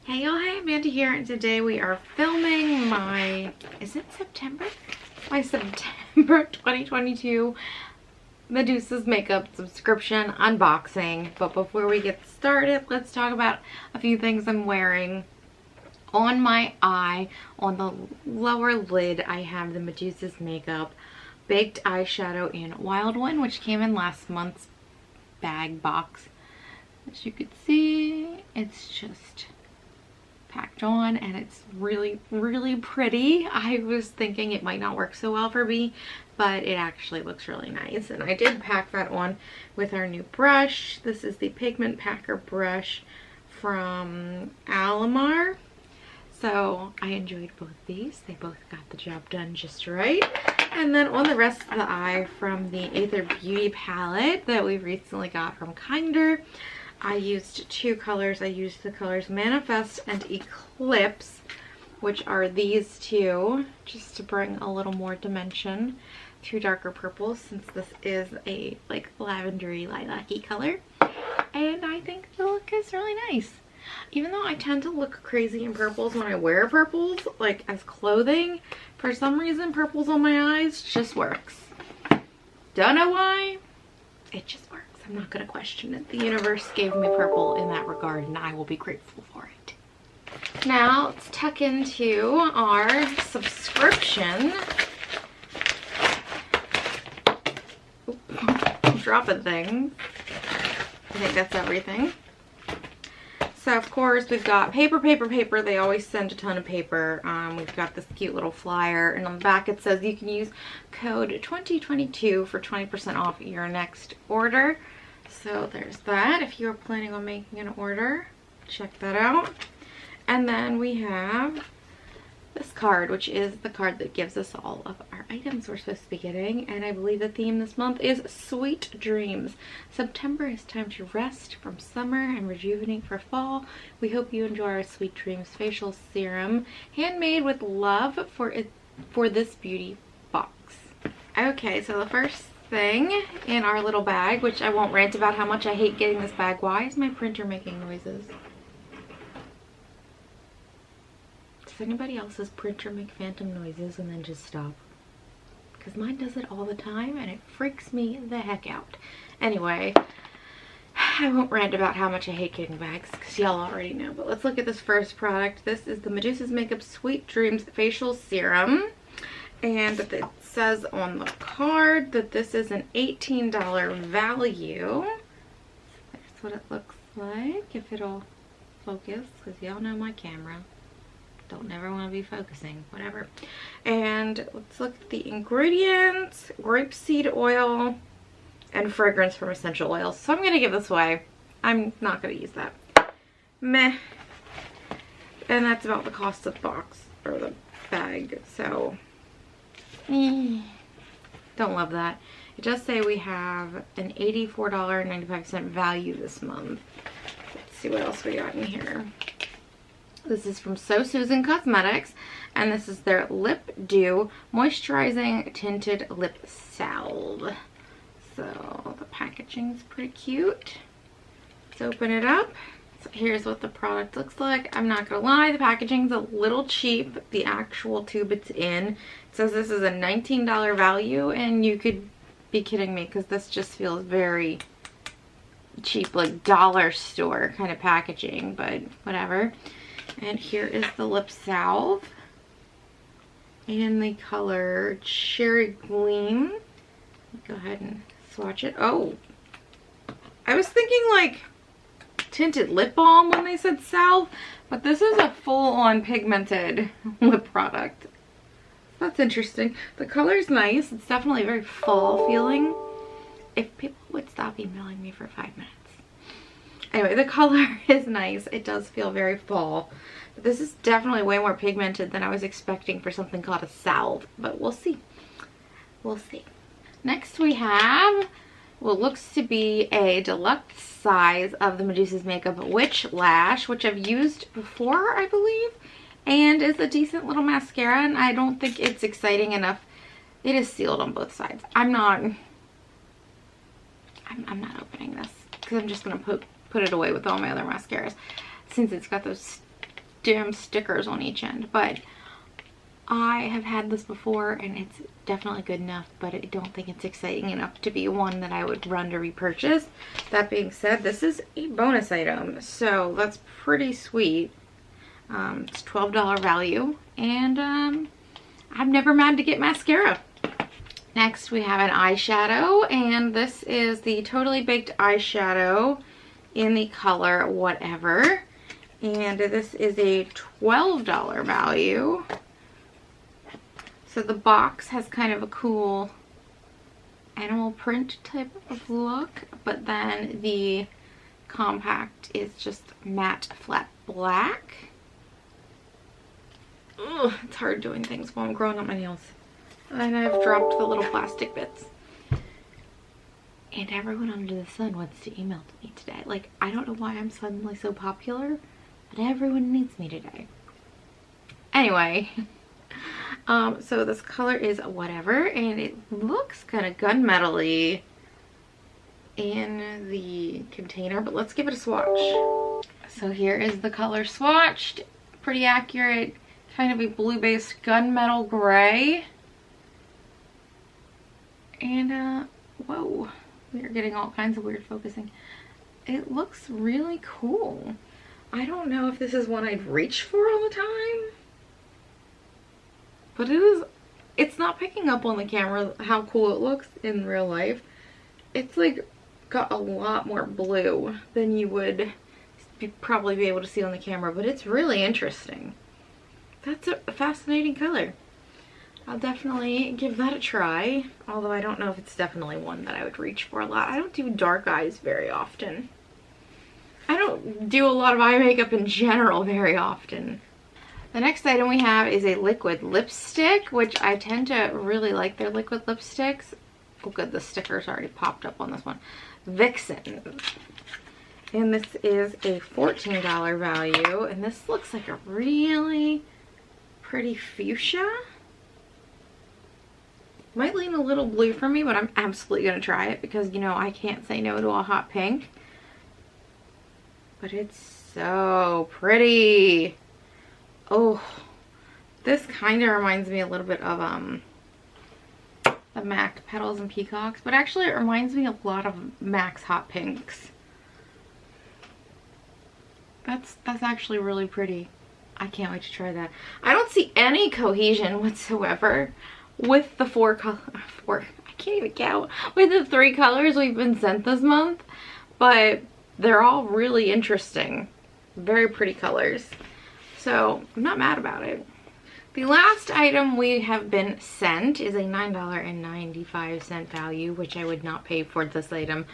Hey y'all, hey, Amanda here, and today we are filming my, is it September? My September 2022 Medusa's makeup subscription unboxing. But before we get started, let's talk about a few things I'm wearing. On my eye, on the lower lid, I have the Medusa's makeup baked eyeshadow in Wild One, which came in last month's bag box. As you can see, it's just packed on and it's really pretty. I was thinking it might not work so well for me, but it actually looks really nice. And I did pack that on with our new brush. This is the Pigment Packer brush from Alamar. So I enjoyed both these. They both got the job done just right. And then on the rest of the eye, from the Aether Beauty palette that we recently got from Kinder, I used two colors. I used the colors Manifest and Eclipse, which are these two, just to bring a little more dimension to darker purples, since this is a like lavendery lilac-y color. And I think the look is really nice. Even though I tend to look crazy in purples when I wear purples, like as clothing, for some reason purples on my eyes just works. Don't know why, it just works. I'm not going to question it. The universe gave me purple in that regard, and I will be grateful for it. Now, let's tuck into our subscription. Oop, I'm dropping things. I think that's everything. So, of course, we've got paper. They always send a ton of paper. We've got this cute little flyer, and on the back it says you can use code 2022 for 20% off your next order. So there's that. If you're planning on making an order, check that out. And then we have this card, which is the card that gives us all of our items we're supposed to be getting. And I believe the theme this month is Sweet Dreams. September is time to rest from summer and rejuvenate for fall. We hope you enjoy our Sweet Dreams facial serum, handmade with love for this beauty box. Okay, so the first thing in our little bag, which I won't rant about how much I hate getting this bag. Why is my printer making noises? Does anybody else's printer make phantom noises and then just stop? Because mine does it all the time and it freaks me the heck out. Anyway, I won't rant about how much I hate getting bags because y'all already know. But let's look at this first product. This is the Medusa's Makeup Sweet Dreams Facial Serum. And it says on the card that this is an $18 value. That's what it looks like, if it'll focus, because y'all know my camera. Don't never want to be focusing, whatever. And let's look at the ingredients. Grapeseed oil and fragrance from essential oils. So I'm going to give this away. I'm not going to use that. Meh. And that's about the cost of the box, or the bag, so don't love that. It does say we have an $84.95 value this month. Let's see what else we got in here. This is from So Susan Cosmetics, and this is their Lip Dew Moisturizing Tinted Lip Salve. So the packaging's pretty cute. Let's open it up. So here's what the product looks like. I'm not gonna lie, the packaging's a little cheap. The actual tube it's in, it says this is a $19 value, and you could be kidding me because this just feels very cheap, like dollar store kind of packaging, but whatever. And here is the lip salve in the color Cherry Gleam. Go ahead and swatch it. Oh, I was thinking like tinted lip balm when they said salve, but this is a full-on pigmented lip product. That's interesting. The color's nice. It's definitely very fall feeling. If people would stop emailing me for 5 minutes. Anyway, the color is nice. It does feel very fall. But this is definitely way more pigmented than I was expecting for something called a salve, but we'll see. We'll see. Next we have what looks to be a deluxe size of the Medusa's Makeup Witch Lash, which I've used before, I believe, and is a decent little mascara, and I don't think it's exciting enough. It is sealed on both sides. I'm not opening this because I'm just gonna put it away with all my other mascaras, since it's got those damn stickers on each end, but I have had this before and it's definitely good enough, but I don't think it's exciting enough to be one that I would run to repurchase. That being said, this is a bonus item, so that's pretty sweet. It's $12 value, and I'm never mad to get mascara. Next we have an eyeshadow, and this is the Totally Baked eyeshadow in the color Whatever, and this is a $12 value. So the box has kind of a cool animal print type of look, but then the compact is just matte flat black. Ugh, it's hard doing things while I'm growing up my nails. And I've dropped the little plastic bits. And everyone under the sun wants to email to me today. Like, I don't know why I'm suddenly so popular, but everyone needs me today. Anyway. So this color is Whatever, and it looks kind of gunmetal-y in the container, but let's give it a swatch. So here is the color swatched. Pretty accurate, kind of a blue-based gunmetal gray. And, whoa, we are getting all kinds of weird focusing. It looks really cool. I don't know if this is one I'd reach for all the time. But it's not picking up on the camera how cool it looks in real life. It's like got a lot more blue than you would probably be able to see on the camera, but it's really interesting. That's a fascinating color. I'll definitely give that a try, although I don't know if it's definitely one that I would reach for a lot. I don't do dark eyes very often. I don't do a lot of eye makeup in general very often. The next item we have is a liquid lipstick, which I tend to really like their liquid lipsticks. Oh good, the sticker's already popped up on this one. Vixen. And this is a $14 value, and this looks like a really pretty fuchsia. Might lean a little blue for me, but I'm absolutely going to try it because, you know, I can't say no to a hot pink. But it's so pretty. Oh, this kind of reminds me a little bit of the MAC Petals and Peacocks, but actually it reminds me a lot of MAC's Hot Pinks. That's actually really pretty. I can't wait to try that. I don't see any cohesion whatsoever with the I can't even count, with the 3 colors we've been sent this month, but they're all really interesting. Very pretty colors. So I'm not mad about it. The last item we have been sent is a $9.95 value, which I would not pay for this item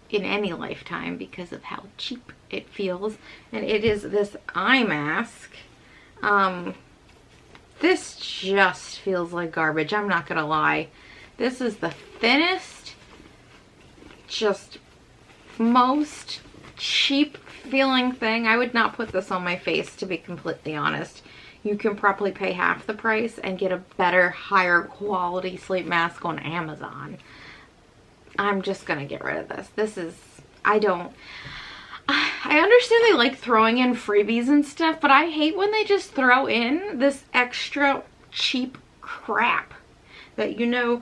in any lifetime because of how cheap it feels. And it is this eye mask. This just feels like garbage, I'm not gonna lie. This is the thinnest, just most cheap feeling thing. I would not put this on my face, to be completely honest. You can probably pay half the price and get a better, higher quality sleep mask on Amazon. I'm just gonna get rid of this. This is, I understand they like throwing in freebies and stuff, but I hate when they just throw in this extra cheap crap that, you know,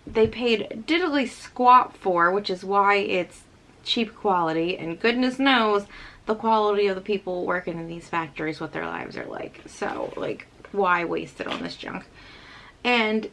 they paid diddly squat for, which is why it's cheap quality, and goodness knows the quality of the people working in these factories, what their lives are like. So, like, why waste it on this junk? And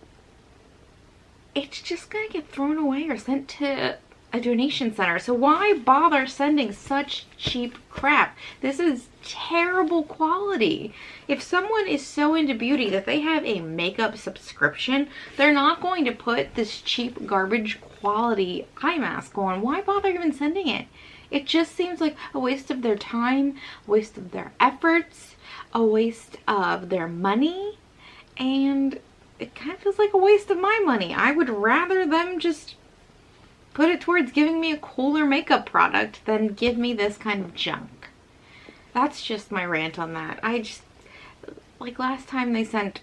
it's just gonna get thrown away or sent to a donation center. So why bother sending such cheap crap? This is terrible quality. If someone is so into beauty that they have a makeup subscription, they're not going to put this cheap garbage quality eye mask on. Why bother even sending it? It just seems like a waste of their time, a waste of their efforts, a waste of their money, and it kind of feels like a waste of my money. I would rather them just put it towards giving me a cooler makeup product than give me this kind of junk. That's just my rant on that. I just, like last time they sent,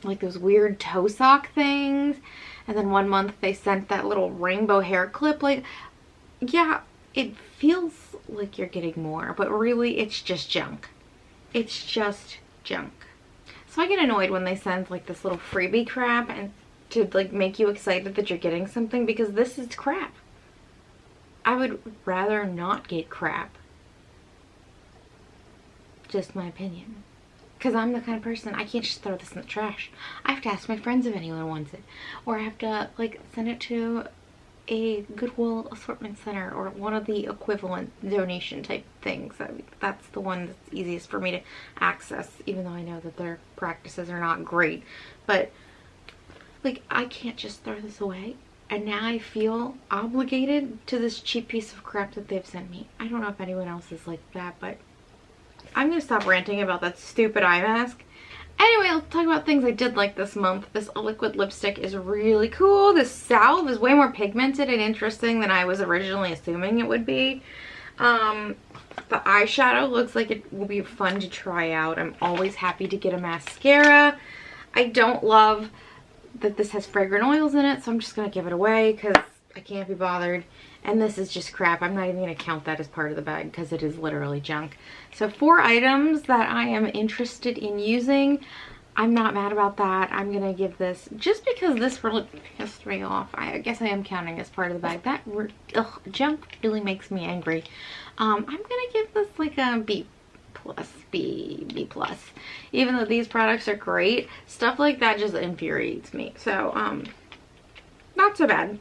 like those weird toe sock things, and then one month they sent that little rainbow hair clip. Like, yeah, it feels like you're getting more, but really it's just junk. It's just junk. So I get annoyed when they send like this little freebie crap and to like make you excited that you're getting something, because this is crap. I would rather not get crap. Just my opinion. Because I'm the kind of person, I can't just throw this in the trash. I have to ask my friends if anyone wants it. Or I have to like send it to a Goodwill assortment center or one of the equivalent donation type things. That's the one that's easiest for me to access, even though I know that their practices are not great. But like, I can't just throw this away. And now I feel obligated to this cheap piece of crap that they've sent me. I don't know if anyone else is like that, but I'm gonna stop ranting about that stupid eye mask. Anyway, let's talk about things I did like this month. This liquid lipstick is really cool. This Salve is way more pigmented and interesting than I was originally assuming it would be. The eyeshadow looks like it will be fun to try out. I'm always happy to get a mascara. I don't love that this has fragrant oils in it, so I'm just going to give it away because I can't be bothered. And this is just crap. I'm not even going to count that as part of the bag because it is literally junk. So 4 items that I am interested in using. I'm not mad about that. I'm going to give this, just because this really pissed me off, I guess I am counting as part of the bag. That junk really makes me angry. I'm going to give this like a B+. Even though these products are great, stuff like that just infuriates me. So, not so bad.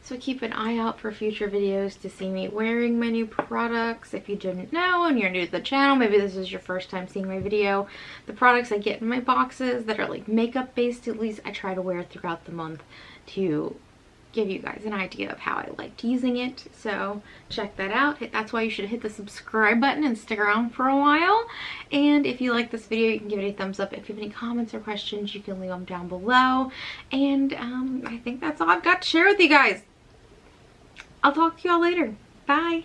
So keep an eye out for future videos to see me wearing my new products. If you didn't know and you're new to the channel, maybe this is your first time seeing my video, the products I get in my boxes that are like makeup based, at least I try to wear throughout the month to give you guys an idea of how I liked using it. So check that out. That's why you should hit the subscribe button and stick around for a while. And if you like this video, you can give it a thumbs up. If you have any comments or questions, you can leave them down below. And I think that's all I've got to share with you guys. I'll talk to y'all later. Bye.